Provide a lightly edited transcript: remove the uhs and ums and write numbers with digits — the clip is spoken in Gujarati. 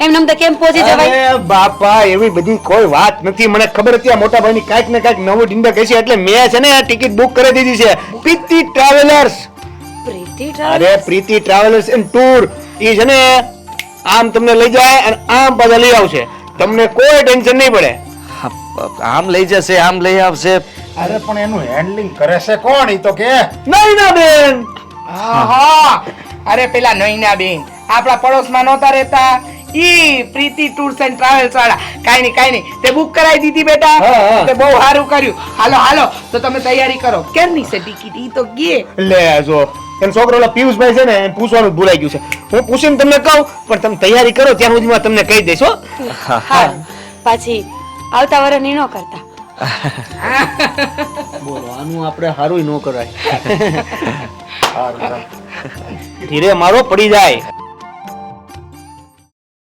એમને તો કેમ પહોંચી જવાય? અરે બાપા એવી બધી કોઈ વાત નથી. મને ખબર હતી આ મોટા ભાઈની કાંઈક ને કાંઈક નવું ઢીંડા કહેશે એટલે મેં છે ને આ ટિકિટ બુક કરી દીધી છે. પ્રીતિ ટ્રાવેલર્સ. પ્રીતિ અરે travels? Preeti travellers and tour. ઈ છે ને આમ તમને લઈ જાય અને આમ પાછા લઈ આવશે. તમને કોઈ ટેન્શન નહીં પડે. આમ લઈ જશે આમ લઈ આવશે. અરે પણ એનું હેન્ડલિંગ કરે છે કોણ ઈ તો કે? નહીં ના બેન. હા અરે પેલા નૈના બેન આપણા પડોશમાં નહોતા રહેતા ઈ પ્રીતિ ટૂર્સ એન્ડ ટ્રાવેલ્સ વાળા. કાઈ નહીં તે બુક કરાવી દીધી બેટા. હા, હા. તે બહુ સારું કર્યું. હાલો તો તમે તૈયારી કરો. કેમની છે ટિકિટ ઈ તો કે? લે જો એમ છોકરો ઓલા પિયુષભાઈ છે ને એને પૂછવાનું જ ભૂલાઈ ગયું છે. હું પૂછીને તમને કહું પણ તમે તૈયારી કરો ત્યાં સુધીમાં તમને કહી દઈશ હો. હા પાછી આવતા વર્ષની ન કરતા. બોલો આનું આપણે હારું ન કરાય. ધીરે મારો પડી જાય.